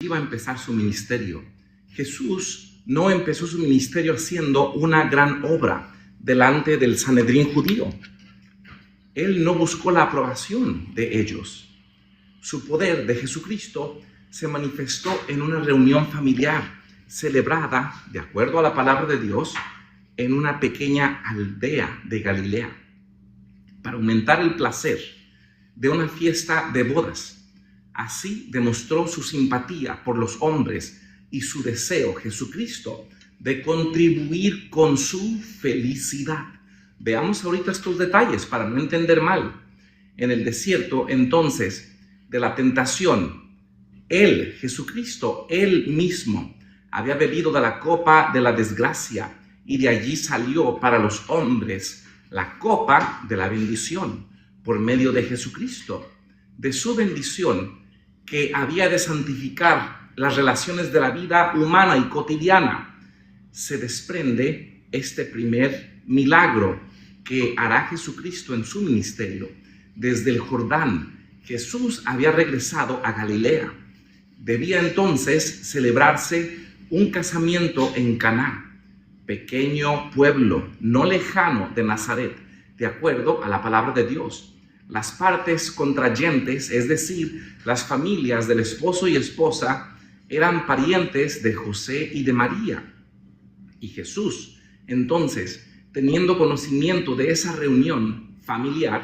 iba a empezar su ministerio. Jesús no empezó su ministerio haciendo una gran obra delante del Sanedrín judío. Él no buscó la aprobación de ellos. Su poder de Jesucristo se manifestó en una reunión familiar celebrada, de acuerdo a la palabra de Dios, en una pequeña aldea de Galilea, para aumentar el placer de una fiesta de bodas. Así demostró su simpatía por los hombres y su deseo, Jesucristo, de contribuir con su felicidad. Veamos ahorita estos detalles para no entender mal. En el desierto, entonces, de la tentación, Él, Jesucristo, Él mismo, había bebido de la copa de la desgracia y de allí salió para los hombres la copa de la bendición por medio de Jesucristo. De su bendición que había de santificar las relaciones de la vida humana y cotidiana, se desprende este primer milagro que hará Jesucristo en su ministerio. Desde el Jordán, Jesús había regresado a Galilea. Debía entonces celebrarse un casamiento en Caná, pequeño pueblo no lejano de Nazaret, de acuerdo a la palabra de Dios. Las partes contrayentes, es decir, las familias del esposo y esposa, eran parientes de José y de María. Y Jesús, entonces, teniendo conocimiento de esa reunión familiar,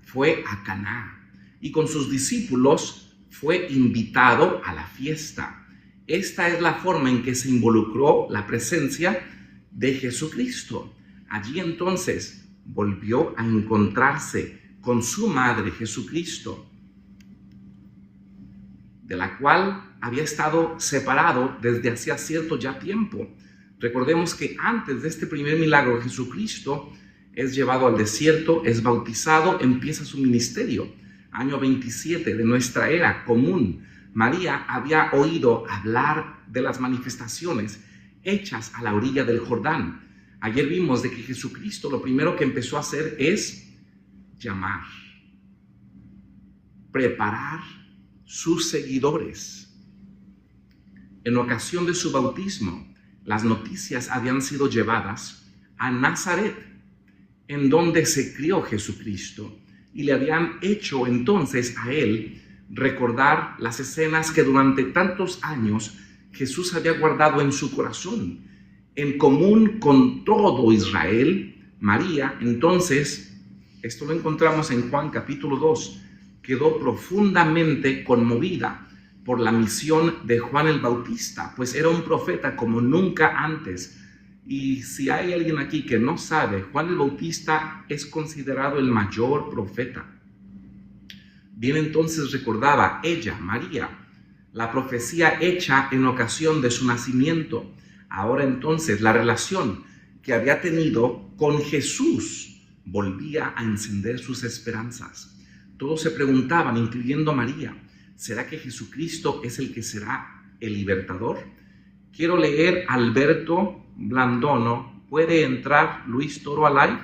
fue a Caná y con sus discípulos fue invitado a la fiesta. Esta es la forma en que se involucró la presencia de Jesucristo. Allí entonces volvió a encontrarse con su madre Jesucristo, de la cual había estado separado desde hacía cierto ya tiempo. Recordemos que antes de este primer milagro, Jesucristo es llevado al desierto, es bautizado, empieza su ministerio. Año 27 de nuestra era común. María había oído hablar de las manifestaciones hechas a la orilla del Jordán. Ayer vimos de que Jesucristo lo primero que empezó a hacer es llamar, preparar sus seguidores. En ocasión de su bautismo, las noticias habían sido llevadas a Nazaret, en donde se crió Jesucristo, y le habían hecho entonces a él recordar las escenas que durante tantos años Jesús había guardado en su corazón. En común con todo Israel, María, entonces, esto lo encontramos en Juan capítulo 2, quedó profundamente conmovida por la misión de Juan el Bautista, pues era un profeta como nunca antes. Y si hay alguien aquí que no sabe, Juan el Bautista es considerado el mayor profeta. Bien, entonces recordaba ella, María, la profecía hecha en ocasión de su nacimiento. Ahora entonces la relación que había tenido con Jesús volvía a encender sus esperanzas. Todos se preguntaban, incluyendo María, ¿será que Jesucristo es el que será el libertador? Quiero leer Alberto Blandono. ¿Puede entrar Luis Toro al live?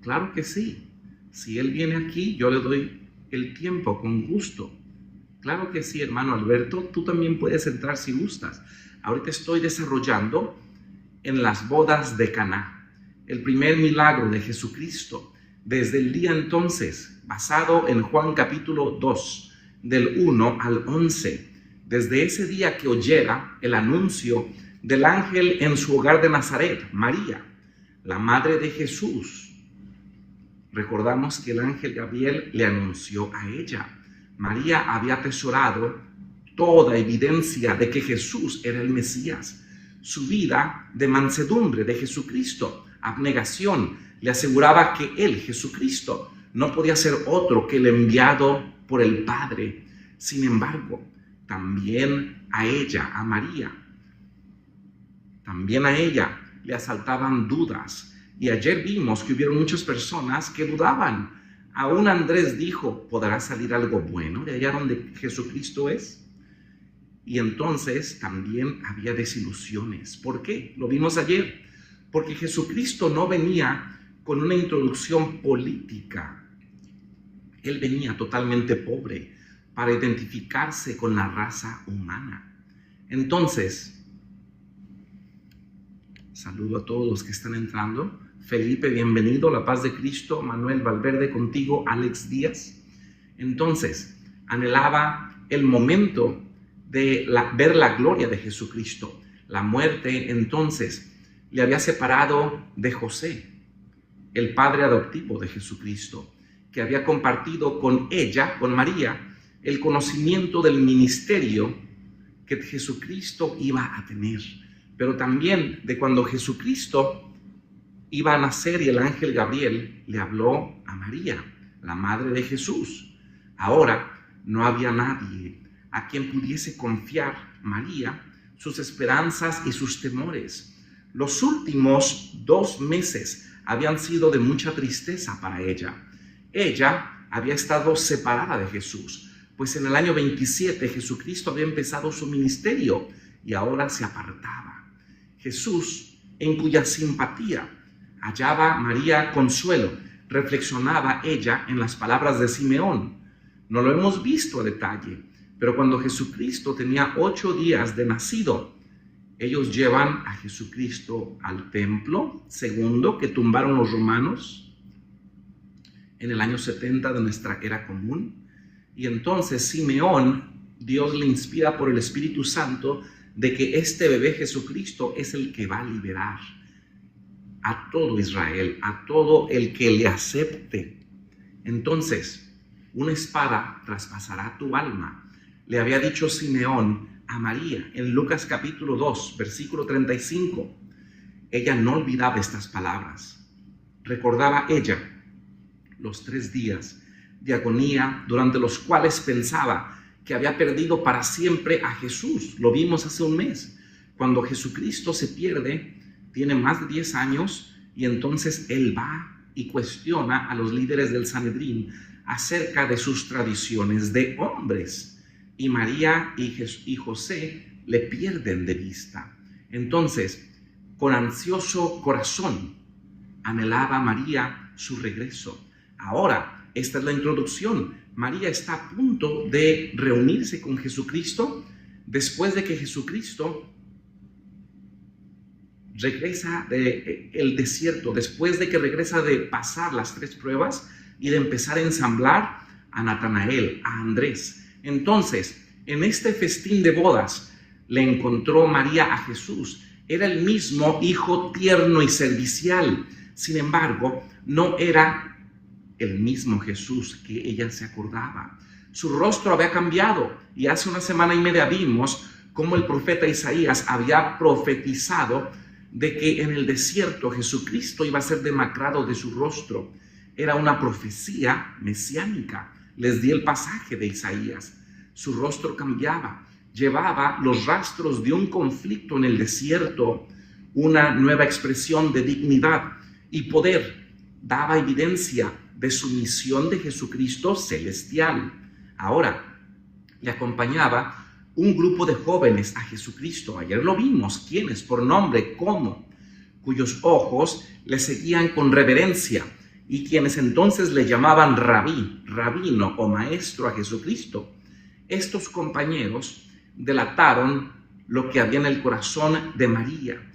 Claro que sí. Si él viene aquí, yo le doy el tiempo con gusto. Claro que sí, hermano Alberto. Tú también puedes entrar si gustas. Ahorita estoy desarrollando en las bodas de Caná el primer milagro de Jesucristo. Desde el día entonces, basado en Juan capítulo 2, del 1 al 11, desde ese día que oyera el anuncio del ángel en su hogar de Nazaret, María, la madre de Jesús, recordamos que el ángel Gabriel le anunció a ella. María había atesorado toda evidencia de que Jesús era el Mesías. Su vida de mansedumbre de Jesucristo, abnegación, le aseguraba que él, Jesucristo, no podía ser otro que el enviado por el Padre. Sin embargo, también a ella, a María, también a ella le asaltaban dudas. Y ayer vimos que hubieron muchas personas que dudaban. Aún Andrés dijo, ¿podrá salir algo bueno de allá donde Jesucristo es? Y entonces también había desilusiones. ¿Por qué? Lo vimos ayer. Porque Jesucristo no venía con una introducción política. Él venía totalmente pobre para identificarse con la raza humana. Entonces, saludo a todos los que están entrando. Felipe, bienvenido. La paz de Cristo. Manuel Valverde contigo. Alex Díaz. Entonces, anhelaba el momento de ver la gloria de Jesucristo. La muerte, entonces, le había separado de José, el padre adoptivo de Jesucristo, que había compartido con ella, con María, el conocimiento del ministerio que Jesucristo iba a tener, pero también de cuando Jesucristo iba a nacer y el ángel Gabriel le habló a María, la madre de Jesús. Ahora no había nadie a quien pudiese confiar María sus esperanzas y sus temores. Los últimos 2 meses habían sido de mucha tristeza para ella. Ella había estado separada de Jesús, pues en el año 27 Jesucristo había empezado su ministerio y ahora se apartaba. Jesús, en cuya simpatía hallaba María consuelo, reflexionaba ella en las palabras de Simeón. No lo hemos visto a detalle, pero cuando Jesucristo tenía 8 días de nacido, ellos llevan a Jesucristo al templo, segundo, que tumbaron los romanos en el año 70 de nuestra era común. Y entonces Simeón, Dios le inspira por el Espíritu Santo de que este bebé Jesucristo es el que va a liberar a todo Israel, a todo el que le acepte. Entonces, una espada traspasará tu alma, le había dicho Simeón a María en Lucas capítulo 2, versículo 35. Ella no olvidaba estas palabras. Recordaba ella los 3 días de agonía durante los cuales pensaba que había perdido para siempre a Jesús. Lo vimos hace un mes. Cuando Jesucristo se pierde, tiene más de 10 años y entonces él va y cuestiona a los líderes del Sanedrín acerca de sus tradiciones de hombres. Y María y José le pierden de vista. Entonces, con ansioso corazón, anhelaba María su regreso. Ahora, esta es la introducción. María está a punto de reunirse con Jesucristo después de que Jesucristo regresa del desierto, después de que regresa de pasar las 3 pruebas y de empezar a ensamblar a Natanael, a Andrés. Entonces, en este festín de bodas, le encontró María a Jesús. Era el mismo hijo tierno y servicial. Sin embargo, no era el mismo Jesús que ella se acordaba. Su rostro había cambiado y hace 1 semana y media vimos cómo el profeta Isaías había profetizado de que en el desierto Jesucristo iba a ser demacrado de su rostro. Era una profecía mesiánica. Les di el pasaje de Isaías. Su rostro cambiaba, llevaba los rastros de un conflicto en el desierto, una nueva expresión de dignidad y poder. Daba evidencia de su misión de Jesucristo celestial. Ahora, le acompañaba un grupo de jóvenes a Jesucristo. Ayer lo vimos. ¿Quiénes? Por nombre, ¿cómo? Cuyos ojos le seguían con reverencia y quienes entonces le llamaban rabí, rabino o maestro a Jesucristo. Estos compañeros delataron lo que había en el corazón de María,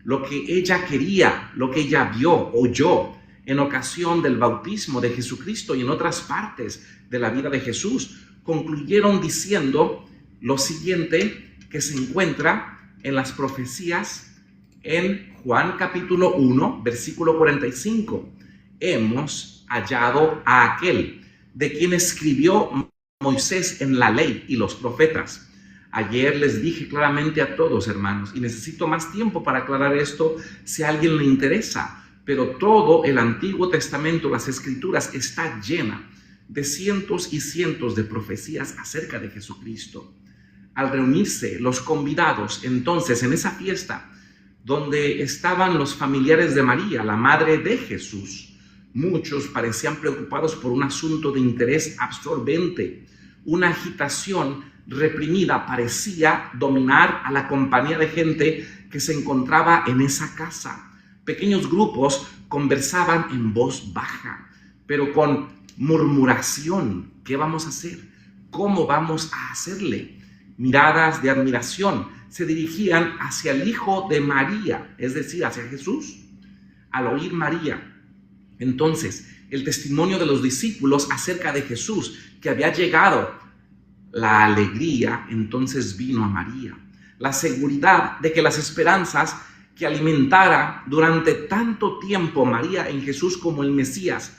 lo que ella quería, lo que ella vio, oyó en ocasión del bautismo de Jesucristo y en otras partes de la vida de Jesús. Concluyeron diciendo lo siguiente que se encuentra en las profecías en Juan capítulo 1, versículo 45. Hemos hallado a aquel de quien escribió Moisés en la ley y los profetas. Ayer les dije claramente a todos, hermanos, y necesito más tiempo para aclarar esto si a alguien le interesa, pero todo el Antiguo Testamento, las Escrituras, está llena de cientos y cientos de profecías acerca de Jesucristo. Al reunirse los convidados, entonces, en esa fiesta, donde estaban los familiares de María, la madre de Jesús, muchos parecían preocupados por un asunto de interés absorbente. Una agitación reprimida parecía dominar a la compañía de gente que se encontraba en esa casa. Pequeños grupos conversaban en voz baja, pero con murmuración. ¿Qué vamos a hacer? ¿Cómo vamos a hacerle? Miradas de admiración se dirigían hacia el hijo de María, es decir, hacia Jesús. Al oír María, entonces, el testimonio de los discípulos acerca de Jesús, que había llegado, la alegría entonces vino a María. La seguridad de que las esperanzas que alimentara durante tanto tiempo María en Jesús como el Mesías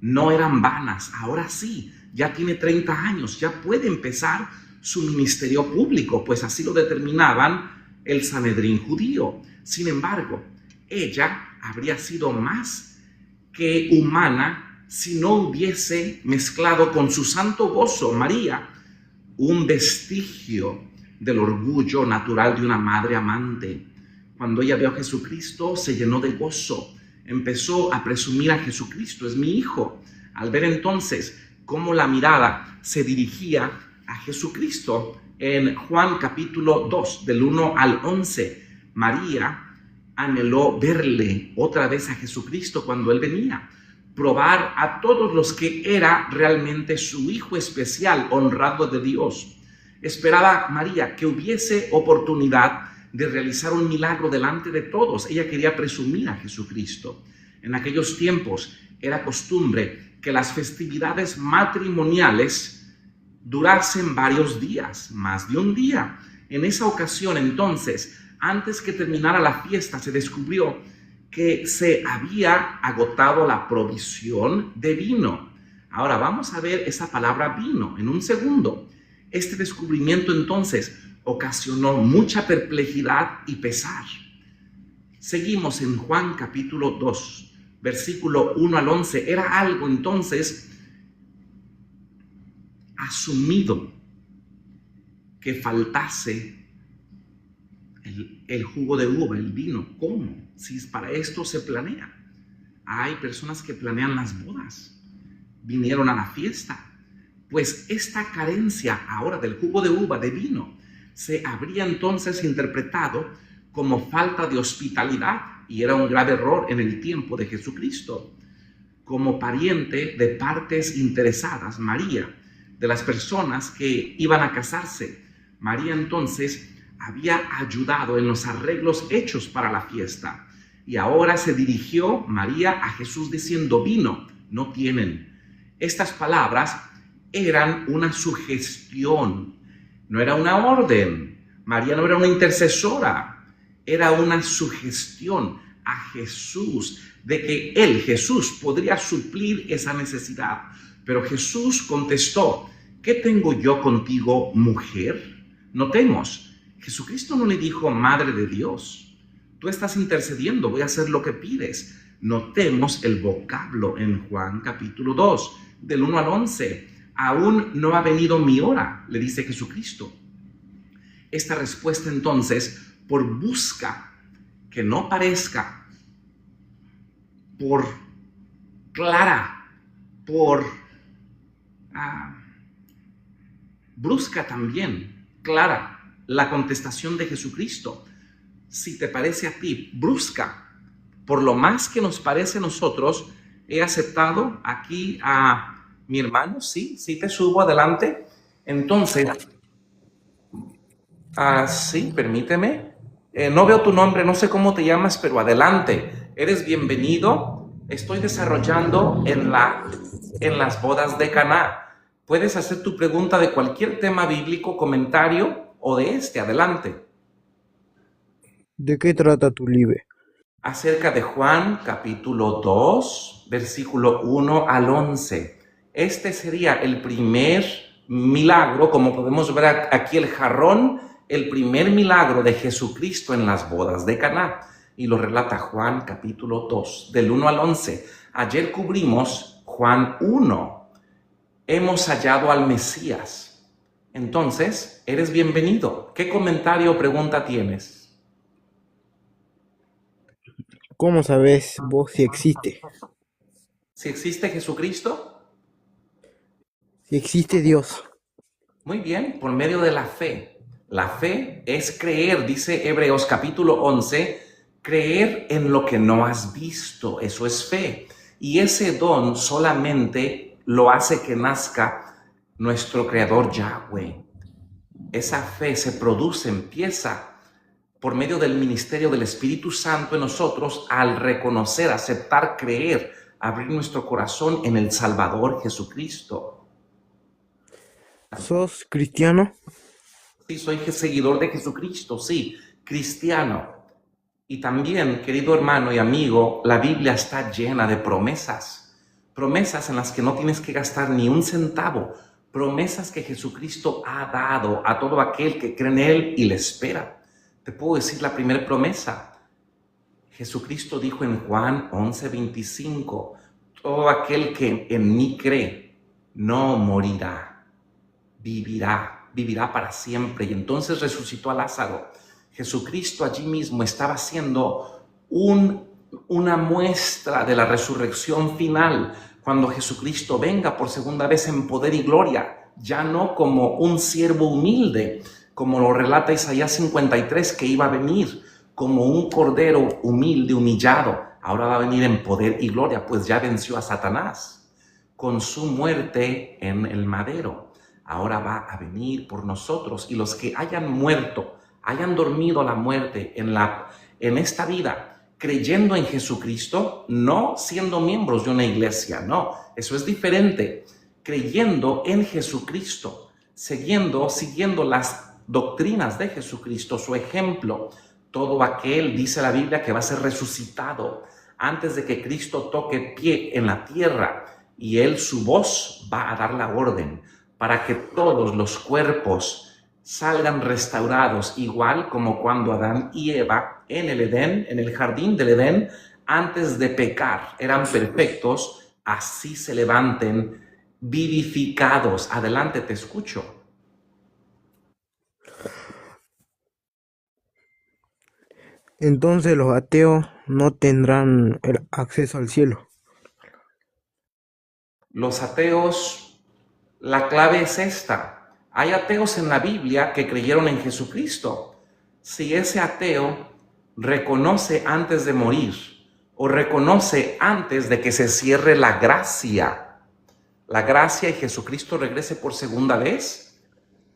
no eran vanas. Ahora sí, ya tiene 30 años, ya puede empezar su ministerio público, pues así lo determinaban el Sanedrín judío. Sin embargo, ella habría sido más que humana si no hubiese mezclado con su santo gozo, María, un vestigio del orgullo natural de una madre amante. Cuando ella vio a Jesucristo, se llenó de gozo, empezó a presumir a Jesucristo, es mi hijo. Al ver entonces cómo la mirada se dirigía a Jesucristo, en Juan capítulo 2, del 1 al 11, María anheló verle otra vez a Jesucristo cuando Él venía, probar a todos los que era realmente su Hijo especial, honrado de Dios. Esperaba María que hubiese oportunidad de realizar un milagro delante de todos. Ella quería presumir a Jesucristo. En aquellos tiempos era costumbre que las festividades matrimoniales durasen varios días, más de un día. En esa ocasión, entonces, antes que terminara la fiesta, se descubrió que se había agotado la provisión de vino. Ahora vamos a ver esa palabra vino en un segundo. Este descubrimiento entonces ocasionó mucha perplejidad y pesar. Seguimos en Juan capítulo 2, versículo 1 al 11. Era algo entonces asumido que faltase el jugo de uva, el vino. ¿Cómo? Si para esto se planea. Hay personas que planean las bodas, vinieron a la fiesta. Pues esta carencia ahora del jugo de uva, de vino, se habría entonces interpretado como falta de hospitalidad, y era un grave error en el tiempo de Jesucristo. Como pariente de partes interesadas, María, de las personas que iban a casarse, María entonces había ayudado en los arreglos hechos para la fiesta. Y ahora se dirigió María a Jesús diciendo: vino, no tienen. Estas palabras eran una sugestión, no era una orden. María no era una intercesora, era una sugestión a Jesús de que él, Jesús, podría suplir esa necesidad. Pero Jesús contestó: ¿qué tengo yo contigo, mujer? Notemos, Jesucristo no le dijo: Madre de Dios, tú estás intercediendo, voy a hacer lo que pides. Notemos el vocablo en Juan capítulo 2, del 1 al 11. Aún no ha venido mi hora, le dice Jesucristo. Esta respuesta entonces, por busca que no parezca, por clara, por brusca también, clara, la contestación de Jesucristo. Si te parece a ti brusca, por lo más que nos parece a nosotros, he aceptado aquí a mi hermano, sí te subo adelante. Entonces, sí, permíteme. No veo tu nombre, no sé cómo te llamas, pero adelante. Eres bienvenido. Estoy desarrollando en las bodas de Caná. Puedes hacer tu pregunta de cualquier tema bíblico, comentario o de adelante. ¿De qué trata tu libro? Acerca de Juan capítulo 2, versículo 1 al 11. Este sería el primer milagro, como podemos ver aquí el jarrón, el primer milagro de Jesucristo en las bodas de Caná. Y lo relata Juan capítulo 2, del 1 al 11. Ayer cubrimos Juan 1. Hemos hallado al Mesías. Entonces, eres bienvenido. ¿Qué comentario o pregunta tienes? ¿Cómo sabes vos si existe? ¿Si existe Jesucristo? Si existe Dios. Muy bien, por medio de la fe. La fe es creer, dice Hebreos capítulo 11, creer en lo que no has visto. Eso es fe. Y ese don solamente lo hace que nazca nuestro Creador Yahweh. esa fe se produce, empieza por medio del ministerio del Espíritu Santo en nosotros al reconocer, aceptar, creer, abrir nuestro corazón en el Salvador Jesucristo. ¿Sos cristiano? Sí, soy seguidor de Jesucristo, sí, cristiano. Y también, querido hermano y amigo, la Biblia está llena de promesas. Promesas en las que no tienes que gastar ni un centavo. Promesas que Jesucristo ha dado a todo aquel que cree en Él y le espera. Te puedo decir la primera promesa. Jesucristo dijo en Juan 11:25, todo aquel que en mí cree no morirá, vivirá para siempre. Y entonces resucitó a Lázaro. Jesucristo allí mismo estaba haciendo una muestra de la resurrección final cuando Jesucristo venga por segunda vez en poder y gloria, ya no como un siervo humilde, como lo relata Isaías 53, que iba a venir como un cordero humilde, humillado. Ahora va a venir en poder y gloria, pues ya venció a Satanás con su muerte en el madero. Ahora va a venir por nosotros, y los que hayan muerto, hayan dormido la muerte en esta vida, creyendo en Jesucristo, no siendo miembros de una iglesia, no, eso es diferente. Creyendo en Jesucristo, siguiendo las doctrinas de Jesucristo, su ejemplo, todo aquel, dice la Biblia, que va a ser resucitado antes de que Cristo toque pie en la tierra, y él, su voz, va a dar la orden para que todos los cuerpos salgan restaurados, igual como cuando Adán y Eva en el Edén, en el jardín del Edén, antes de pecar, eran perfectos, así se levanten vivificados. Adelante, te escucho. Entonces los ateos no tendrán el acceso al cielo. Los ateos, la clave es esta. Hay ateos en la Biblia que creyeron en Jesucristo. Si ese ateo reconoce antes de morir o reconoce antes de que se cierre la gracia y Jesucristo regrese por segunda vez,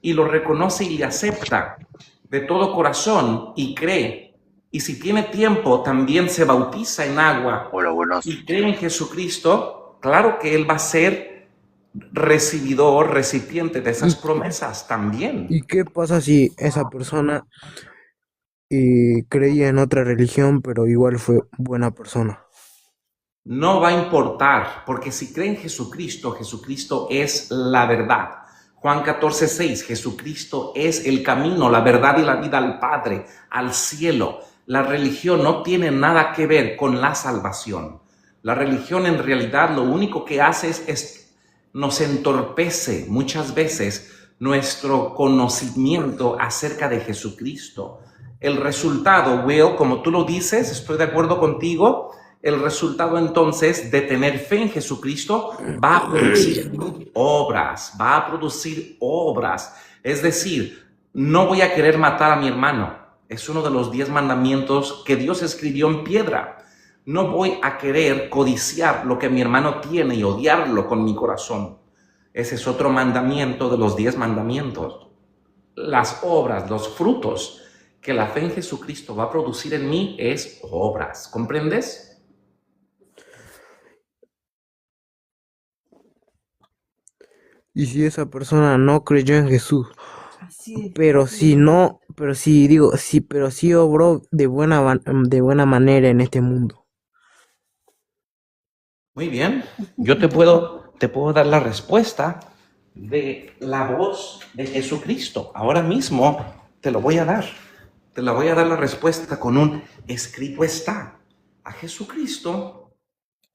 y lo reconoce y le acepta de todo corazón y cree, y si tiene tiempo también se bautiza en agua y cree en Jesucristo, claro que él va a ser recipiente de esas promesas también. ¿Y qué pasa si esa persona creía en otra religión, pero igual fue buena persona? No va a importar, porque si cree en Jesucristo, Jesucristo es la verdad. Juan 14:6, Jesucristo es el camino, la verdad y la vida al Padre, al cielo. La religión no tiene nada que ver con la salvación. La religión en realidad lo único que hace es nos entorpece muchas veces nuestro conocimiento acerca de Jesucristo. El resultado, Will, como tú lo dices, estoy de acuerdo contigo. El resultado entonces de tener fe en Jesucristo va a producir obras. Es decir, no voy a querer matar a mi hermano. Es uno de los 10 mandamientos que Dios escribió en piedra. No voy a querer codiciar lo que mi hermano tiene y odiarlo con mi corazón. Ese es otro mandamiento de los 10 mandamientos. Las obras, los frutos que la fe en Jesucristo va a producir en mí es obras. ¿Comprendes? Y si esa persona no creyó en Jesús, pero sí obró de buena manera en este mundo. Muy bien, yo te puedo dar la respuesta de la voz de Jesucristo. Ahora mismo te lo voy a dar. Te la voy a dar la respuesta con un escrito está. A Jesucristo,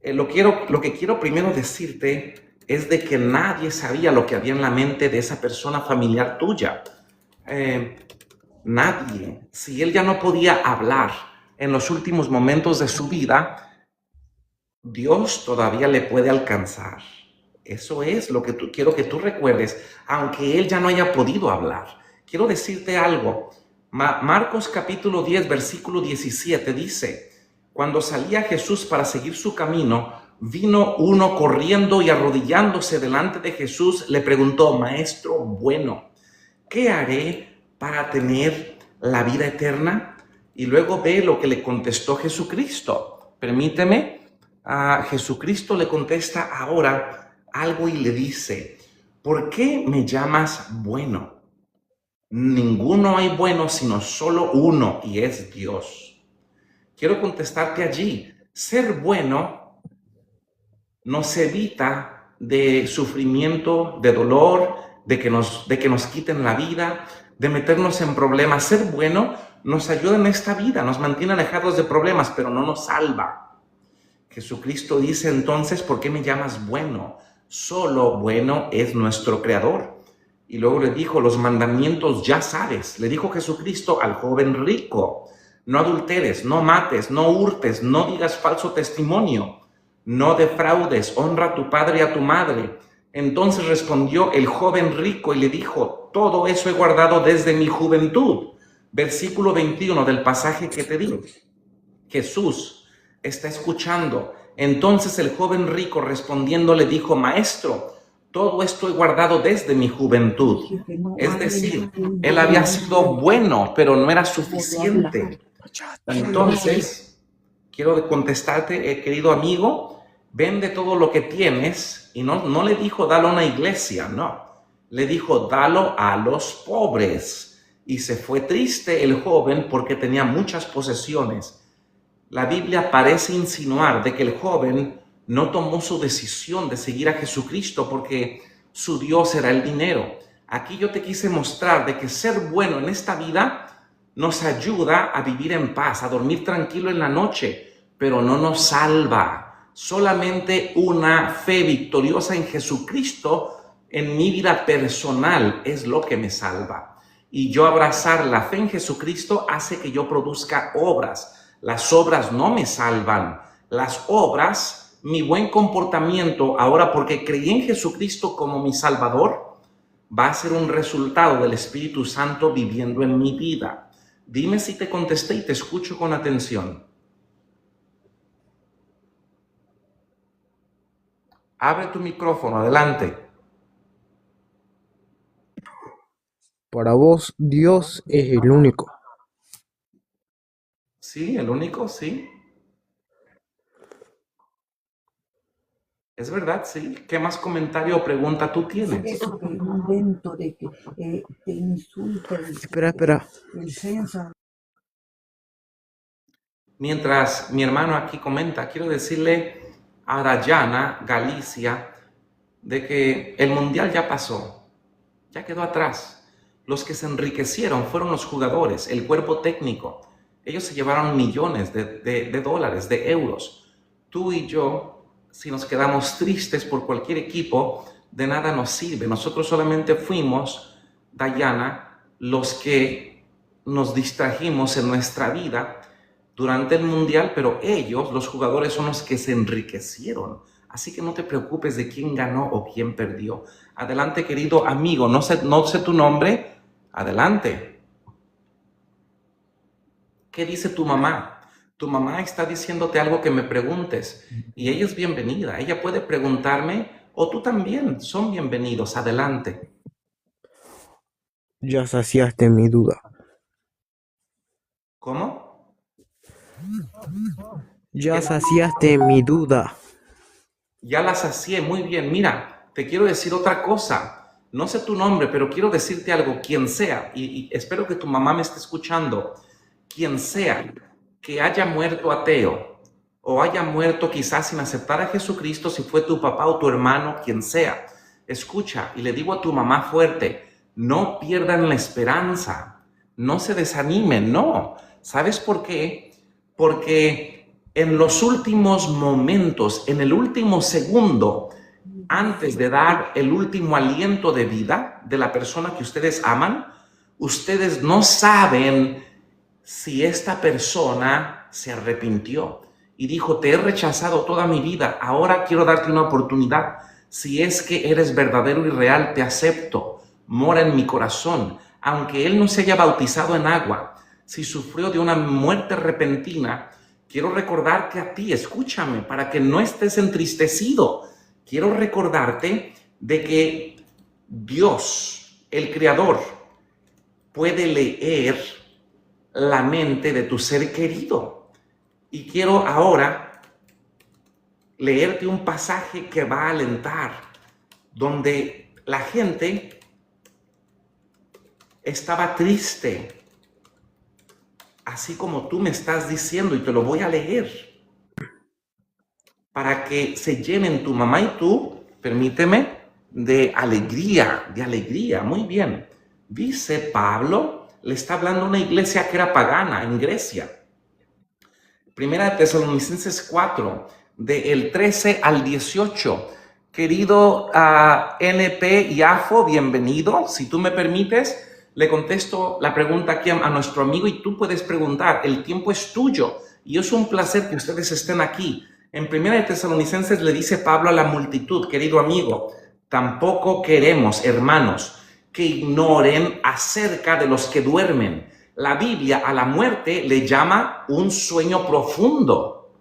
lo que quiero primero decirte es de que nadie sabía lo que había en la mente de esa persona familiar tuya. Nadie. Si él ya no podía hablar en los últimos momentos de su vida, Dios todavía le puede alcanzar. Eso es lo que quiero que tú recuerdes, aunque él ya no haya podido hablar. Quiero decirte algo. Marcos capítulo 10, versículo 17 dice, cuando salía Jesús para seguir su camino, vino uno corriendo y arrodillándose delante de Jesús, le preguntó, Maestro bueno, ¿qué haré para tener la vida eterna? Y luego ve lo que le contestó Jesucristo. Permíteme, a Jesucristo le contesta ahora algo y le dice, ¿por qué me llamas bueno? Ninguno hay bueno sino solo uno, y es Dios. Quiero contestarte allí. Ser bueno nos evita de sufrimiento, de dolor, de que nos quiten la vida, de meternos en problemas. Ser bueno nos ayuda en esta vida, nos mantiene alejados de problemas, pero no nos salva. Jesucristo dice entonces, ¿por qué me llamas bueno? Solo bueno es nuestro Creador. Y luego le dijo, los mandamientos ya sabes. Le dijo Jesucristo al joven rico, no adulteres, no mates, no hurtes, no digas falso testimonio, no defraudes, honra a tu padre y a tu madre. Entonces respondió el joven rico y le dijo, todo eso he guardado desde mi juventud. Versículo 21 del pasaje que te di. Jesús está escuchando. Entonces el joven rico respondiendo le dijo, Maestro, todo esto he guardado desde mi juventud. Es decir, él había sido bueno, pero no era suficiente. Entonces, quiero contestarte, querido amigo, vende todo lo que tienes. Y no le dijo, dalo a una iglesia, no. Le dijo, dalo a los pobres. Y se fue triste el joven porque tenía muchas posesiones. La Biblia parece insinuar de que el joven no tomó su decisión de seguir a Jesucristo porque su Dios era el dinero. Aquí yo te quise mostrar de que ser bueno en esta vida nos ayuda a vivir en paz, a dormir tranquilo en la noche, pero no nos salva. Solamente una fe victoriosa en Jesucristo en mi vida personal es lo que me salva. Y yo abrazar la fe en Jesucristo hace que yo produzca obras. Las obras no me salvan. Las obras, mi buen comportamiento, ahora porque creí en Jesucristo como mi Salvador, va a ser un resultado del Espíritu Santo viviendo en mi vida. Dime si te contesté y te escucho con atención. Abre tu micrófono, adelante. Para vos, Dios es el único. Sí, el único, sí. Es verdad, sí. ¿Qué más comentario o pregunta tú tienes? Eso que un invento de que te insulta Espera. el César. Mientras mi hermano aquí comenta, quiero decirle a Dayana, Galicia, de que el mundial ya pasó, ya quedó atrás. Los que se enriquecieron fueron los jugadores, el cuerpo técnico. Ellos se llevaron millones de dólares, de euros. Tú y yo, si nos quedamos tristes por cualquier equipo, de nada nos sirve. Nosotros solamente fuimos, Dayana, los que nos distrajimos en nuestra vida durante el mundial, pero ellos, los jugadores, son los que se enriquecieron. Así que no te preocupes de quién ganó o quién perdió. Adelante, querido amigo, no sé tu nombre. Adelante. ¿Qué dice tu mamá? Tu mamá está diciéndote algo que me preguntes y ella es bienvenida. Ella puede preguntarme o tú también. Son bienvenidos. Adelante. Ya saciaste mi duda. ¿Cómo? Ya saciaste mi duda. Ya la sacié, muy bien. Mira, te quiero decir otra cosa. No sé tu nombre, pero quiero decirte algo. Quien sea, y espero que tu mamá me esté escuchando, quien sea que haya muerto ateo o haya muerto quizás sin aceptar a Jesucristo, si fue tu papá o tu hermano, quien sea, escucha, y le digo a tu mamá fuerte, no pierdan la esperanza, no se desanimen, no. ¿Sabes por qué? Porque en los últimos momentos, en el último segundo, antes de dar el último aliento de vida de la persona que ustedes aman, ustedes no saben si esta persona se arrepintió y dijo, te he rechazado toda mi vida, ahora quiero darte una oportunidad. Si es que eres verdadero y real, te acepto, mora en mi corazón. Aunque él no se haya bautizado en agua, si sufrió de una muerte repentina, quiero recordarte a ti, escúchame, para que no estés entristecido. Quiero recordarte de que Dios, el Creador, puede leer la mente de tu ser querido. Y quiero ahora leerte un pasaje que va a alentar, donde la gente estaba triste, así como tú me estás diciendo, y te lo voy a leer, para que se llenen tu mamá y tú, permíteme, de alegría. Muy bien. Dice Pablo, le está hablando a una iglesia que era pagana en Grecia. Primera de Tesalonicenses 4, del 13 al 18. Querido NP y AFO, bienvenido. Si tú me permites, le contesto la pregunta aquí a nuestro amigo y tú puedes preguntar. El tiempo es tuyo y es un placer que ustedes estén aquí. En Primera de Tesalonicenses le dice Pablo a la multitud, querido amigo, tampoco queremos, hermanos, que ignoren acerca de los que duermen. La Biblia a la muerte le llama un sueño profundo.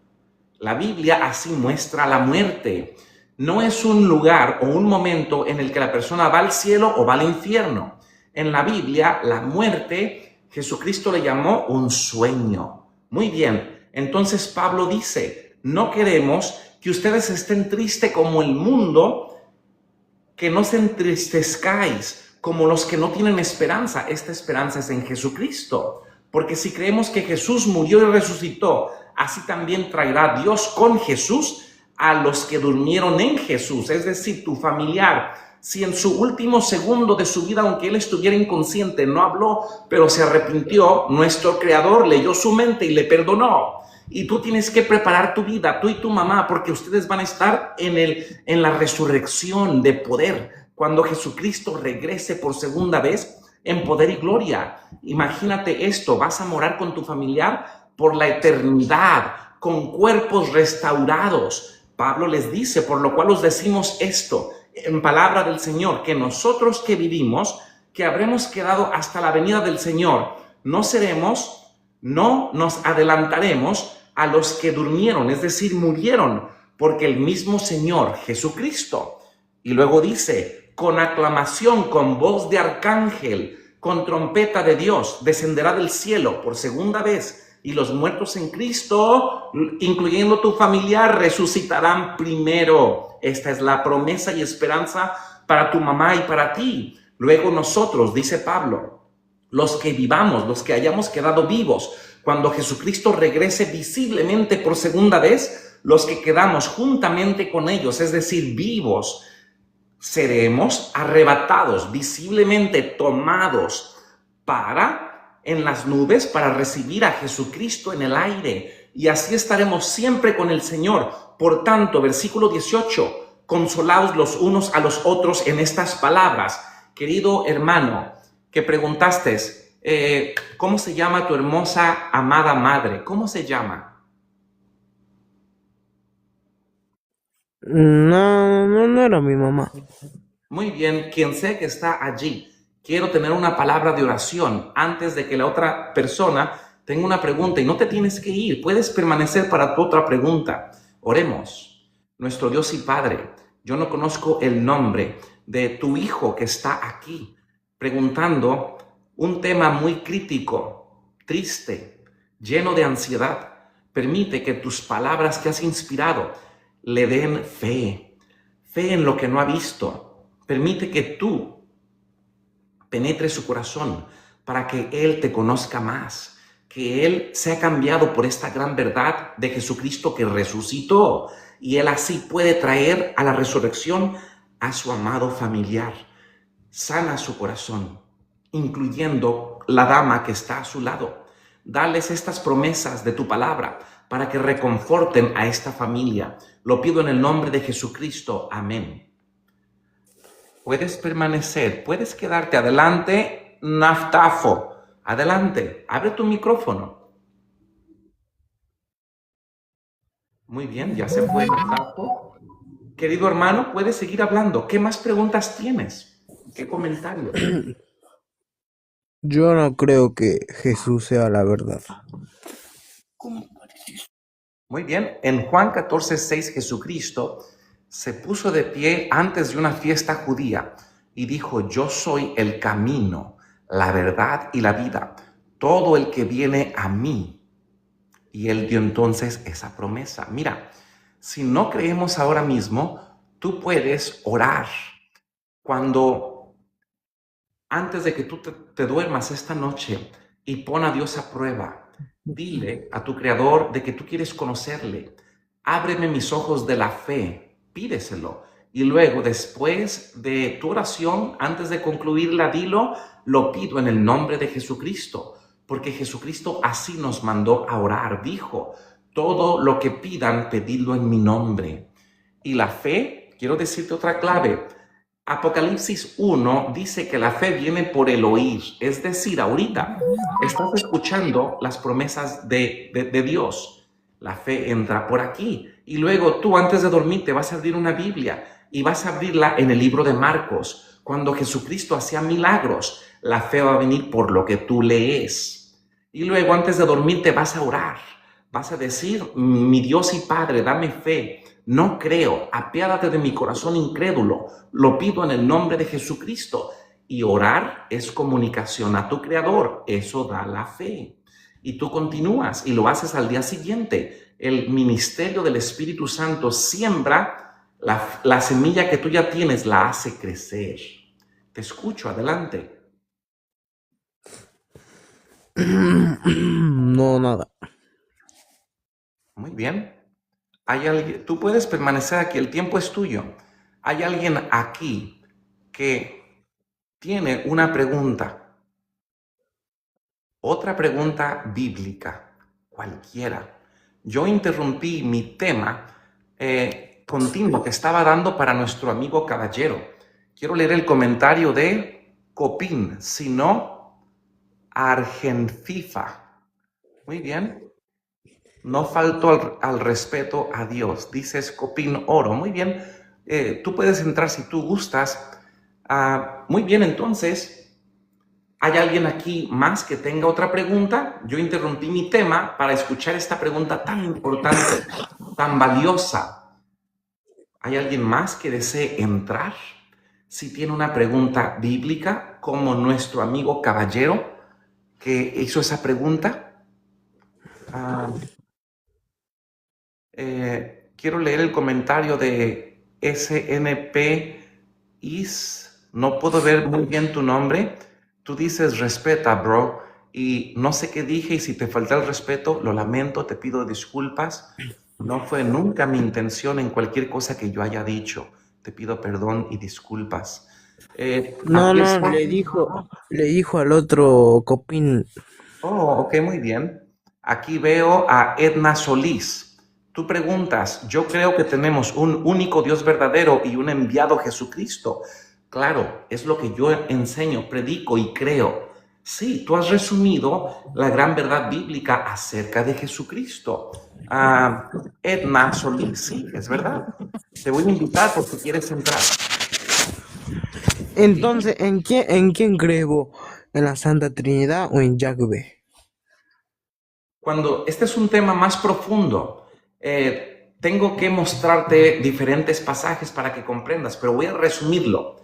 La Biblia así muestra la muerte. No es un lugar o un momento en el que la persona va al cielo o va al infierno. En la Biblia, la muerte, Jesucristo le llamó un sueño. Muy bien, entonces Pablo dice, no queremos que ustedes estén tristes como el mundo, que no se entristezcáis como los que no tienen esperanza. Esta esperanza es en Jesucristo. Porque si creemos que Jesús murió y resucitó, así también traerá Dios con Jesús a los que durmieron en Jesús. Es decir, tu familiar, si en su último segundo de su vida, aunque él estuviera inconsciente, no habló, pero se arrepintió, nuestro Creador leyó su mente y le perdonó. Y tú tienes que preparar tu vida, tú y tu mamá, porque ustedes van a estar en la resurrección de poder, cuando Jesucristo regrese por segunda vez en poder y gloria. Imagínate esto, vas a morar con tu familiar por la eternidad, con cuerpos restaurados. Pablo les dice, por lo cual os decimos esto, en palabra del Señor, que nosotros que vivimos, que habremos quedado hasta la venida del Señor, no nos adelantaremos a los que durmieron, es decir, murieron, porque el mismo Señor Jesucristo. Y luego dice, con aclamación, con voz de arcángel, con trompeta de Dios, descenderá del cielo por segunda vez, y los muertos en Cristo, incluyendo tu familiar, resucitarán primero. Esta es la promesa y esperanza para tu mamá y para ti. Luego nosotros, dice Pablo, los que vivamos, los que hayamos quedado vivos, cuando Jesucristo regrese visiblemente por segunda vez, los que quedamos juntamente con ellos, es decir, vivos, seremos arrebatados, visiblemente tomados en las nubes para recibir a Jesucristo en el aire. Y así estaremos siempre con el Señor. Por tanto, versículo 18, consolaos los unos a los otros en estas palabras. Querido hermano, que preguntaste, ¿cómo se llama tu hermosa, amada madre? ¿Cómo se llama? No era mi mamá. Muy bien, quien sea que está allí, quiero tener una palabra de oración antes de que la otra persona tenga una pregunta y no te tienes que ir, puedes permanecer para tu otra pregunta. Oremos. Nuestro Dios y Padre, yo no conozco el nombre de tu hijo que está aquí preguntando un tema muy crítico, triste, lleno de ansiedad. Permite que tus palabras que has inspirado le den fe en lo que no ha visto. Permite que tú penetres su corazón para que él te conozca más, que él sea cambiado por esta gran verdad de Jesucristo que resucitó y él así puede traer a la resurrección a su amado familiar. Sana su corazón, incluyendo la dama que está a su lado. Dales estas promesas de tu palabra para que reconforten a esta familia. Lo pido en el nombre de Jesucristo. Amén. Puedes permanecer, puedes quedarte. Adelante, Naftafo. Adelante, abre tu micrófono. Muy bien, ya se fue Naftafo. Querido hermano, puedes seguir hablando. ¿Qué más preguntas tienes? ¿Qué comentarios? Yo no creo que Jesús sea la verdad. Muy bien, en Juan 14:6 Jesucristo se puso de pie antes de una fiesta judía y dijo, yo soy el camino, la verdad y la vida. Todo el que viene a mí. Y él dio entonces esa promesa. Mira, si no creemos ahora mismo, tú puedes orar antes de que tú te duermas esta noche y pon a Dios a prueba. Dile a tu Creador de que tú quieres conocerle. Ábreme mis ojos de la fe, pídeselo. Y luego, después de tu oración, antes de concluirla, dilo, lo pido en el nombre de Jesucristo. Porque Jesucristo así nos mandó a orar. Dijo, todo lo que pidan, pedidlo en mi nombre. Y la fe, quiero decirte otra clave. Apocalipsis 1 dice que la fe viene por el oír. Es decir, ahorita estás escuchando las promesas de Dios. La fe entra por aquí. Y luego tú, antes de dormir, te vas a abrir una Biblia y vas a abrirla en el libro de Marcos. Cuando Jesucristo hacía milagros, la fe va a venir por lo que tú lees. Y luego, antes de dormir, te vas a orar. Vas a decir, mi Dios y Padre, dame fe. No creo, apiádate de mi corazón incrédulo. Lo pido en el nombre de Jesucristo. Y orar es comunicación a tu Creador. Eso da la fe. Y tú continúas y lo haces al día siguiente. El ministerio del Espíritu Santo siembra la semilla que tú ya tienes, la hace crecer. Te escucho, adelante. No, nada. Muy bien. Hay alguien, tú puedes permanecer aquí, el tiempo es tuyo. Hay alguien aquí que tiene una pregunta, otra pregunta bíblica, cualquiera. Yo interrumpí mi tema continuo que estaba dando para nuestro amigo Caballero. Quiero leer el comentario de Copín, sino Argenfifa. Muy bien. No faltó al respeto a Dios, dice Escopín Oro. Muy bien, tú puedes entrar si tú gustas. Muy bien, entonces, ¿hay alguien aquí más que tenga otra pregunta? Yo interrumpí mi tema para escuchar esta pregunta tan importante, tan valiosa. ¿Hay alguien más que desee entrar? Si tiene una pregunta bíblica, como nuestro amigo Caballero que hizo esa pregunta. Quiero leer el comentario de SNP Is. No puedo ver muy bien tu nombre. Tú dices respeta, bro. Y no sé qué dije y si te falta el respeto, lo lamento, te pido disculpas. No fue nunca mi intención en cualquier cosa que yo haya dicho. Te pido perdón y disculpas. No, le dijo al otro Copín. Oh, ok, muy bien. Aquí veo a Edna Solís. Tú preguntas, yo creo que tenemos un único Dios verdadero y un enviado Jesucristo. Claro, es lo que yo enseño, predico y creo. Sí, tú has resumido la gran verdad bíblica acerca de Jesucristo. Edna Solís, sí, es verdad. Te voy a invitar porque quieres entrar. Entonces, ¿en quién creo? ¿En la Santa Trinidad o en Yahweh? Cuando este es un tema más profundo, tengo que mostrarte diferentes pasajes para que comprendas, pero voy a resumirlo.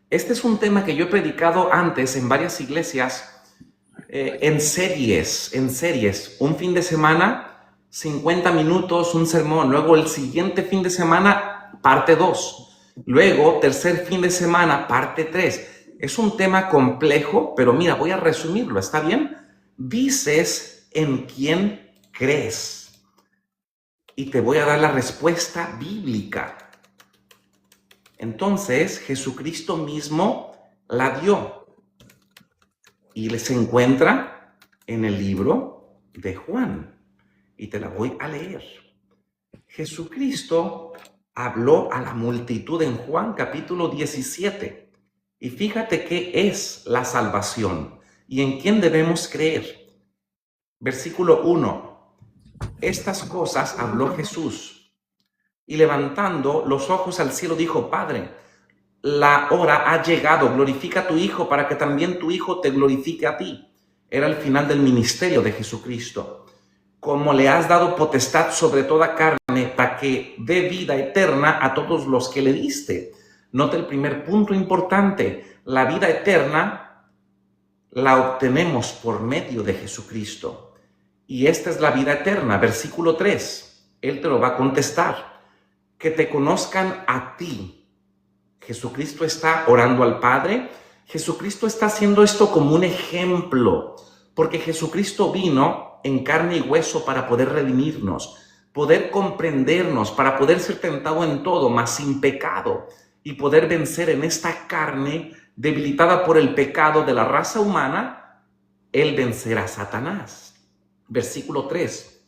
Este es un tema que yo he predicado antes en varias iglesias, en series. Un fin de semana, 50 minutos, un sermón. Luego el siguiente fin de semana, parte 2. Luego, tercer fin de semana, parte 3. Es un tema complejo, pero mira, voy a resumirlo, ¿está bien? Dices en quién crees. Y te voy a dar la respuesta bíblica. Entonces, Jesucristo mismo la dio. Y se encuentra en el libro de Juan. Y te la voy a leer. Jesucristo habló a la multitud en Juan capítulo 17. Y fíjate qué es la salvación y en quién debemos creer. Versículo 1. Estas cosas habló Jesús, y levantando los ojos al cielo dijo, Padre, la hora ha llegado, glorifica a tu Hijo para que también tu Hijo te glorifique a ti. Era el final del ministerio de Jesucristo. Como le has dado potestad sobre toda carne para que dé vida eterna a todos los que le diste. Nota el primer punto importante, la vida eterna la obtenemos por medio de Jesucristo. Y esta es la vida eterna. Versículo 3. Él te lo va a contestar. Que te conozcan a ti. Jesucristo está orando al Padre. Jesucristo está haciendo esto como un ejemplo. Porque Jesucristo vino en carne y hueso para poder redimirnos, poder comprendernos, para poder ser tentado en todo, mas sin pecado, y poder vencer en esta carne debilitada por el pecado de la raza humana. Él vencerá a Satanás. Versículo 3.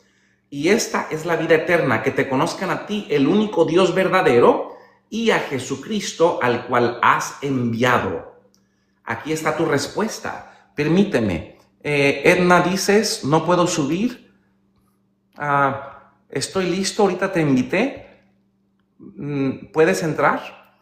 Y esta es la vida eterna, que te conozcan a ti, el único Dios verdadero, y a Jesucristo, al cual has enviado. Aquí está tu respuesta. Permíteme. Edna, dices, no puedo subir. Estoy listo, ahorita te invité. ¿Puedes entrar?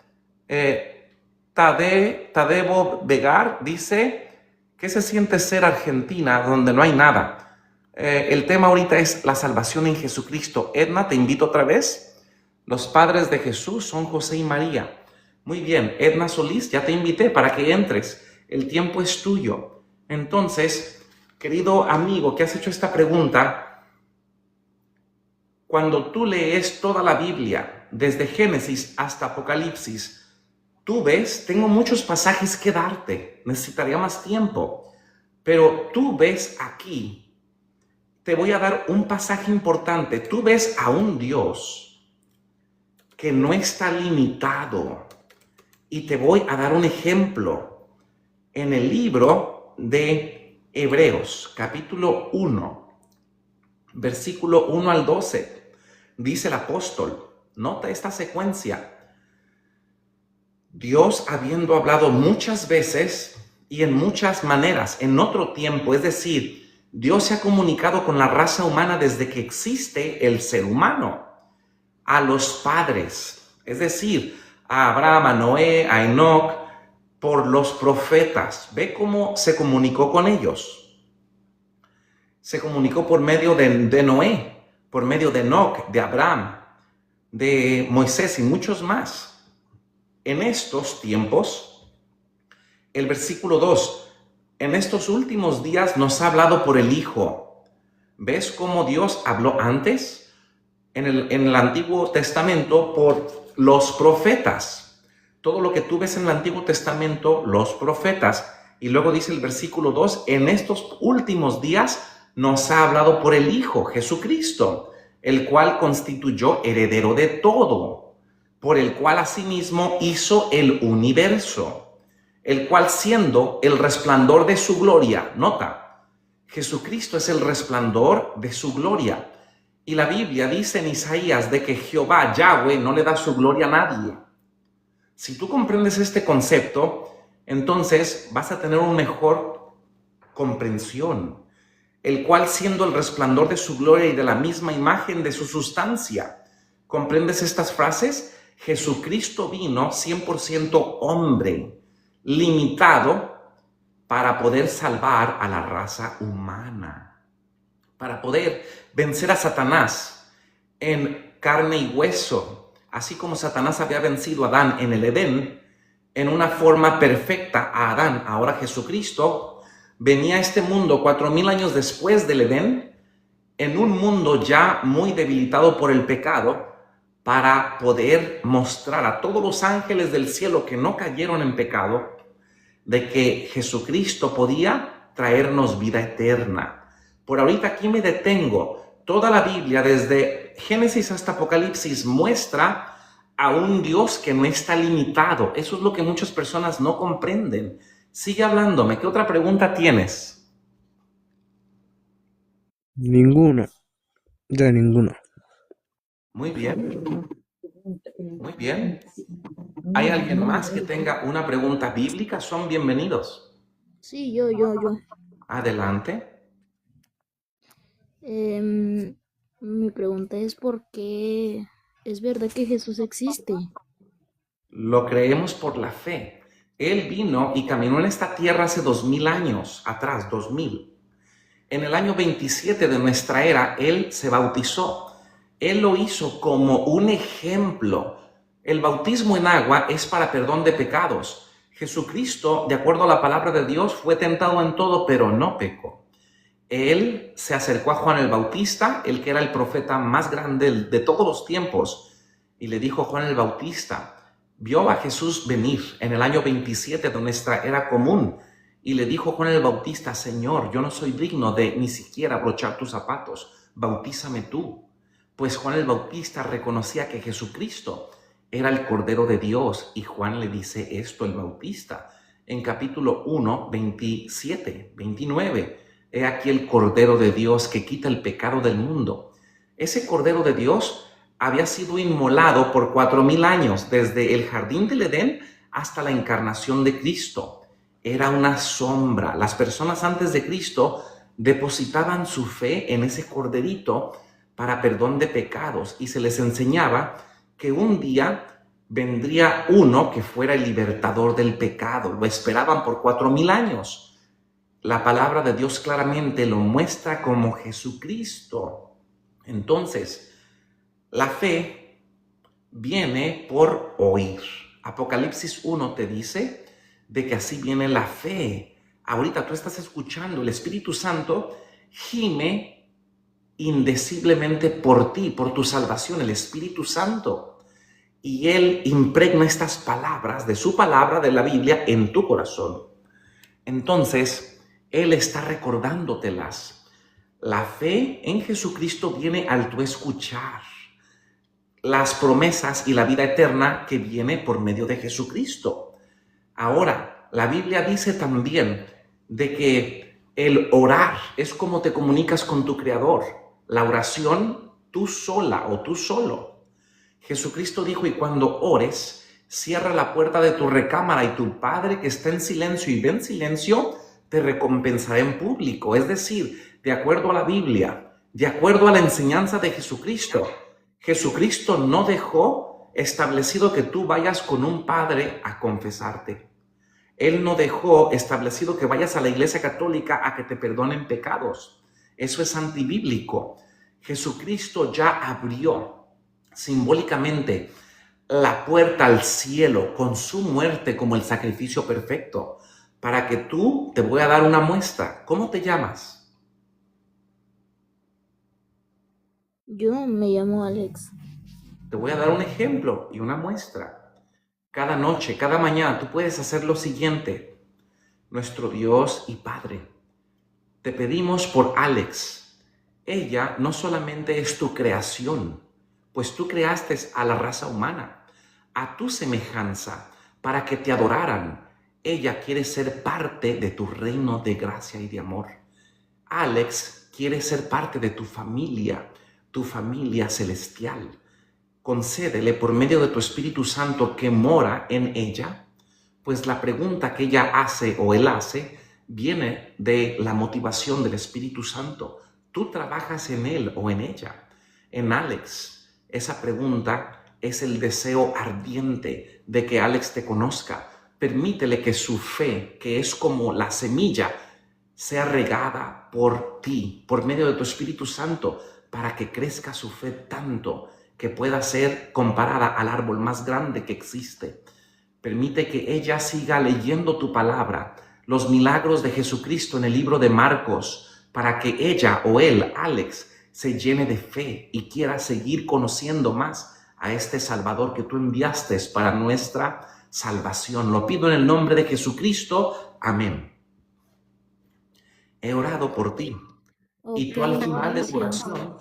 Tadeo Vegar dice, ¿qué se siente ser Argentina donde no hay nada? El tema ahorita es la salvación en Jesucristo. Edna, te invito otra vez. Los padres de Jesús son José y María. Muy bien, Edna Solís, ya te invité para que entres. El tiempo es tuyo. Entonces, querido amigo que has hecho esta pregunta, cuando tú lees toda la Biblia, desde Génesis hasta Apocalipsis, tú ves, tengo muchos pasajes que darte, necesitaría más tiempo, pero tú ves aquí, te voy a dar un pasaje importante. Tú ves a un Dios que no está limitado, y te voy a dar un ejemplo en el libro de Hebreos, capítulo 1, versículo 1 al 12, dice el apóstol, nota esta secuencia, Dios habiendo hablado muchas veces y en muchas maneras, en otro tiempo, es decir, Dios se ha comunicado con la raza humana desde que existe el ser humano, a los padres, es decir, a Abraham, a Noé, a Enoc, por los profetas. Ve cómo se comunicó con ellos. Se comunicó por medio de Noé, por medio de Enoc, de Abraham, de Moisés y muchos más. En estos tiempos, el versículo 2, en estos últimos días nos ha hablado por el Hijo. ¿Ves cómo Dios habló antes? En el Antiguo Testamento por los profetas. Todo lo que tú ves en el Antiguo Testamento, los profetas. Y luego dice el versículo 2, en estos últimos días nos ha hablado por el Hijo, Jesucristo, el cual constituyó heredero de todo, por el cual asimismo hizo el universo, el cual siendo el resplandor de su gloria, nota, Jesucristo es el resplandor de su gloria. Y la Biblia dice en Isaías de que Jehová, Yahweh, no le da su gloria a nadie. Si tú comprendes este concepto, entonces vas a tener una mejor comprensión, el cual siendo el resplandor de su gloria y de la misma imagen de su sustancia. ¿Comprendes estas frases? Jesucristo vino 100% hombre, limitado, para poder salvar a la raza humana, para poder vencer a Satanás en carne y hueso, así como Satanás había vencido a Adán en el Edén, en una forma perfecta a Adán. Ahora Jesucristo venía a este mundo 4000 años después del Edén, en un mundo ya muy debilitado por el pecado, para poder mostrar a todos los ángeles del cielo que no cayeron en pecado, de que Jesucristo podía traernos vida eterna. Por ahorita aquí me detengo. Toda la Biblia, desde Génesis hasta Apocalipsis, muestra a un Dios que no está limitado. Eso es lo que muchas personas no comprenden. Sigue hablándome. ¿Qué otra pregunta tienes? Ninguna. Ya ninguna. Muy bien. Muy bien. ¿Hay alguien más que tenga una pregunta bíblica? Son bienvenidos. Sí, yo. Adelante. Mi pregunta es ¿por qué es verdad que Jesús existe? Lo creemos por la fe. Él vino y caminó en esta tierra hace 2000 años atrás, 2000. En el año 27 de nuestra era, Él se bautizó. Él lo hizo como un ejemplo. El bautismo en agua es para perdón de pecados. Jesucristo, de acuerdo a la palabra de Dios, fue tentado en todo, pero no pecó. Él se acercó a Juan el Bautista, el que era el profeta más grande de todos los tiempos, y le dijo: Juan el Bautista vio a Jesús venir en el año 27 de nuestra era común, y le dijo Juan el Bautista: Señor, yo no soy digno de ni siquiera abrochar tus zapatos, bautízame tú. Pues Juan el Bautista reconocía que Jesucristo era el Cordero de Dios, y Juan le dice esto el Bautista en capítulo 1, 27, 29. He aquí el Cordero de Dios que quita el pecado del mundo. Ese Cordero de Dios había sido inmolado por 4000 años, desde el jardín del Edén hasta la encarnación de Cristo. Era una sombra. Las personas antes de Cristo depositaban su fe en ese corderito para perdón de pecados, y se les enseñaba que un día vendría uno que fuera el libertador del pecado. Lo esperaban por 4000 años. La palabra de Dios claramente lo muestra como Jesucristo. Entonces, la fe viene por oír. Apocalipsis 1 te dice de que así viene la fe. Ahorita tú estás escuchando, el Espíritu Santo gime indeciblemente por ti, por tu salvación, el Espíritu Santo. Y Él impregna estas palabras de su palabra, de la Biblia, en tu corazón. Entonces, Él está recordándotelas. La fe en Jesucristo viene al tú escuchar las promesas y la vida eterna que viene por medio de Jesucristo. Ahora, la Biblia dice también de que el orar es como te comunicas con tu Creador. La oración, tú sola o tú solo. Jesucristo dijo: y cuando ores, cierra la puerta de tu recámara, y tu Padre que está en silencio y ve en silencio, te recompensará en público. Es decir, de acuerdo a la Biblia, de acuerdo a la enseñanza de Jesucristo, Jesucristo no dejó establecido que tú vayas con un padre a confesarte. Él no dejó establecido que vayas a la iglesia católica a que te perdonen pecados. Eso es antibíblico. Jesucristo ya abrió simbólicamente la puerta al cielo con su muerte como el sacrificio perfecto. Para que tú, te voy a dar una muestra. ¿Cómo te llamas? Yo me llamo Alex. Te voy a dar un ejemplo y una muestra. Cada noche, cada mañana, tú puedes hacer lo siguiente. Nuestro Dios y Padre, te pedimos por Alex. Ella no solamente es tu creación, pues tú creaste a la raza humana, a tu semejanza, para que te adoraran. Ella quiere ser parte de tu reino de gracia y de amor. Alex quiere ser parte de tu familia celestial. Concédele por medio de tu Espíritu Santo que mora en ella, pues la pregunta que ella hace o él hace viene de la motivación del Espíritu Santo. Tú trabajas en él o en ella. En Alex, esa pregunta es el deseo ardiente de que Alex te conozca. Permítele que su fe, que es como la semilla, sea regada por ti, por medio de tu Espíritu Santo, para que crezca su fe tanto que pueda ser comparada al árbol más grande que existe. Permite que ella siga leyendo tu palabra, los milagros de Jesucristo en el libro de Marcos, para que ella o él, Alex, se llene de fe y quiera seguir conociendo más a este Salvador que tú enviaste para nuestra salvación. Lo pido en el nombre de Jesucristo. Amén. He orado por ti. Y tú al final de tu oración,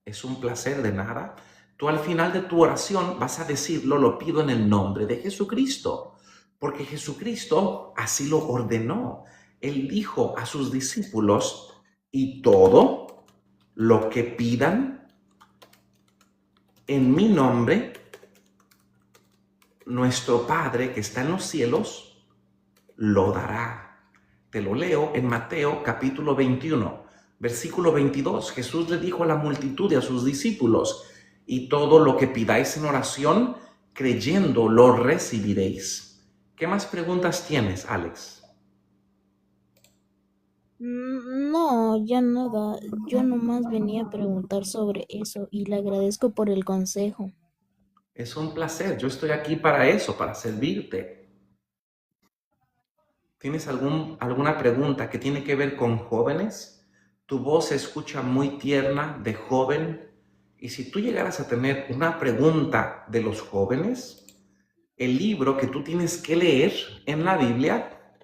es un placer, de nada, tú al final de tu oración vas a decirlo: lo pido en el nombre de Jesucristo, porque Jesucristo así lo ordenó. Él dijo a sus discípulos: y todo lo que pidan en mi nombre, nuestro Padre que está en los cielos lo dará. Te lo leo en Mateo capítulo 21, versículo 22. Jesús le dijo a la multitud y a sus discípulos: y todo lo que pidáis en oración, creyendo, lo recibiréis. ¿Qué más preguntas tienes, Alex? No, ya nada. Yo nomás venía a preguntar sobre eso y le agradezco por el consejo. Es un placer. Yo estoy aquí para eso, para servirte. ¿Tienes alguna pregunta que tiene que ver con jóvenes? Tu voz se escucha muy tierna, de joven. Y si tú llegaras a tener una pregunta de los jóvenes, el libro que tú tienes que leer en la Biblia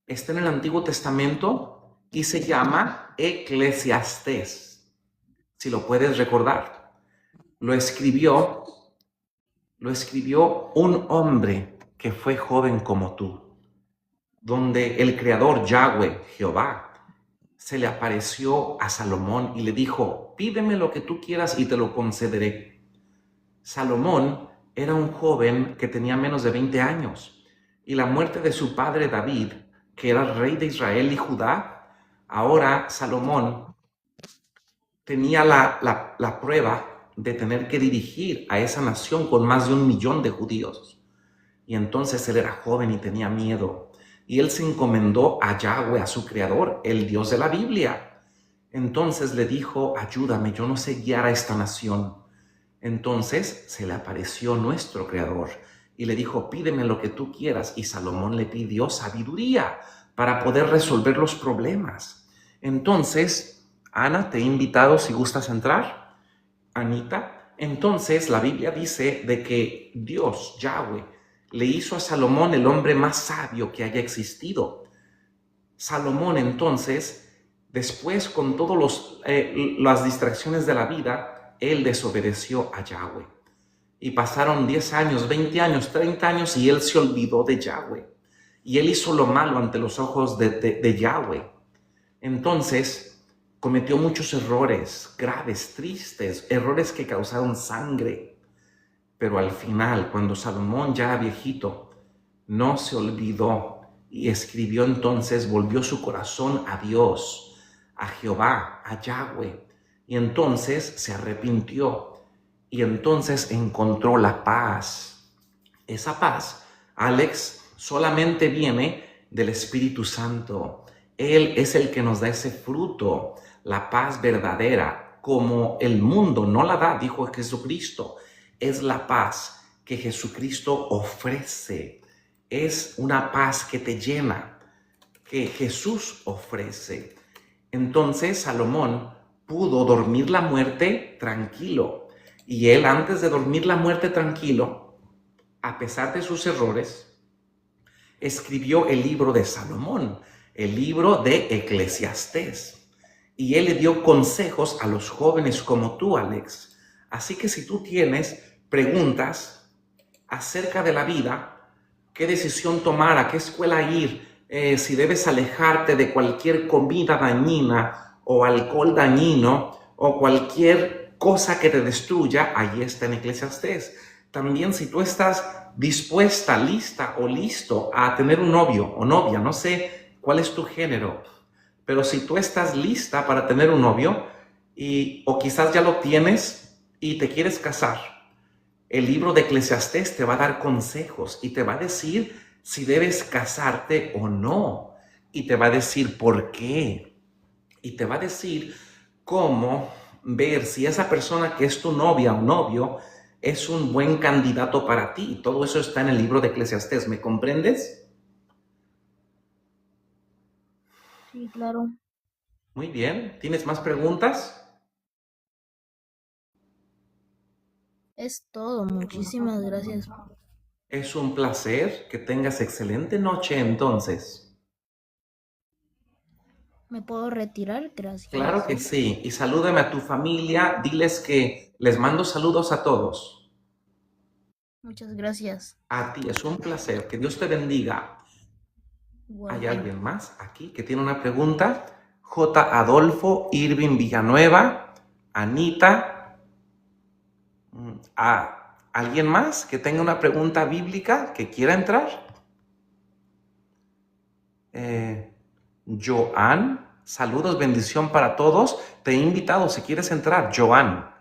está en el Antiguo Testamento y se llama Eclesiastés. Si lo puedes recordar, lo escribió un hombre que fue joven como tú, donde el Creador Yahweh, Jehová, se le apareció a Salomón y le dijo: pídeme lo que tú quieras y te lo concederé. Salomón era un joven que tenía menos de 20 años y la muerte de su padre David, que era rey de Israel y Judá, ahora Salomón tenía la prueba de tener que dirigir a esa nación con más de 1 millón de judíos. Y entonces él era joven y tenía miedo. Y él se encomendó a Yahweh, a su creador, el Dios de la Biblia. Entonces le dijo: ayúdame, yo no sé guiar a esta nación. Entonces se le apareció nuestro creador y le dijo: pídeme lo que tú quieras. Y Salomón le pidió sabiduría para poder resolver los problemas. Entonces, Ana, te he invitado si gustas entrar. Anita, entonces la Biblia dice de que Dios, Yahweh, le hizo a Salomón el hombre más sabio que haya existido. Salomón entonces, después con todas las distracciones de la vida, él desobedeció a Yahweh. Y pasaron 10 años, 20 años, 30 años y él se olvidó de Yahweh. Y él hizo lo malo ante los ojos de Yahweh. Entonces cometió muchos errores graves, tristes, errores que causaron sangre. Pero al final, cuando Salomón ya era viejito, no se olvidó y escribió entonces, volvió su corazón a Dios, a Jehová, a Yahweh. Y entonces se arrepintió y entonces encontró la paz. Esa paz, Alex, solamente viene del Espíritu Santo. Él es el que nos da ese fruto, la paz verdadera, como el mundo no la da, dijo Jesucristo. Es la paz que Jesucristo ofrece. Es una paz que te llena, que Jesús ofrece. Entonces Salomón pudo dormir la muerte tranquilo. Y él, antes de dormir la muerte tranquilo, a pesar de sus errores, escribió el libro de Salomón, el libro de Eclesiastés. Y él le dio consejos a los jóvenes como tú, Alex. Así que si tú tienes preguntas acerca de la vida, qué decisión tomar, a qué escuela ir, si debes alejarte de cualquier comida dañina o alcohol dañino o cualquier cosa que te destruya, allí está en Eclesiastés. También si tú estás dispuesta, lista o listo a tener un novio o novia, no sé cuál es tu género, pero si tú estás lista para tener un novio o quizás ya lo tienes y te quieres casar, el libro de Eclesiastés te va a dar consejos y te va a decir si debes casarte o no. Y te va a decir por qué. Y te va a decir cómo ver si esa persona que es tu novia o novio es un buen candidato para ti. Todo eso está en el libro de Eclesiastés. ¿Me comprendes? Sí, claro. Muy bien. ¿Tienes más preguntas? Es todo. Muchísimas gracias. Es un placer. Que tengas excelente noche entonces. ¿Me puedo retirar? Gracias. Claro que sí. Y salúdame a tu familia. Diles que les mando saludos a todos. Muchas gracias. A ti, es un placer. Que Dios te bendiga. ¿Hay alguien más aquí que tiene una pregunta? J. Adolfo Irving Villanueva. Anita. ¿Alguien más que tenga una pregunta bíblica que quiera entrar? Joan, saludos, bendición para todos. Te he invitado si quieres entrar, Joan.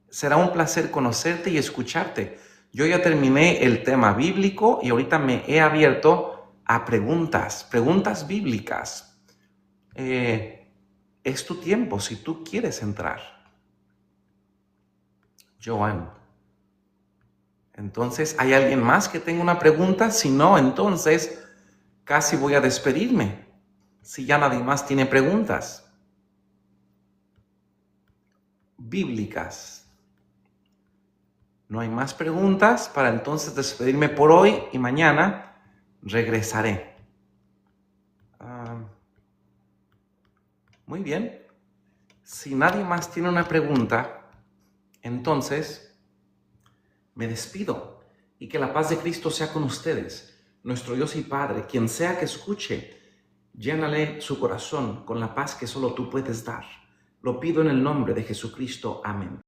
Será un placer conocerte y escucharte. Yo ya terminé el tema bíblico y ahorita me he abierto a preguntas bíblicas. Es tu tiempo si tú quieres entrar. Joan. Entonces, ¿hay alguien más que tenga una pregunta? Si no, entonces casi voy a despedirme, si ya nadie más tiene preguntas bíblicas. No hay más preguntas para entonces despedirme por hoy y mañana regresaré. Muy bien. Si nadie más tiene una pregunta, entonces me despido y que la paz de Cristo sea con ustedes. Nuestro Dios y Padre, quien sea que escuche, llénale su corazón con la paz que solo tú puedes dar. Lo pido en el nombre de Jesucristo. Amén.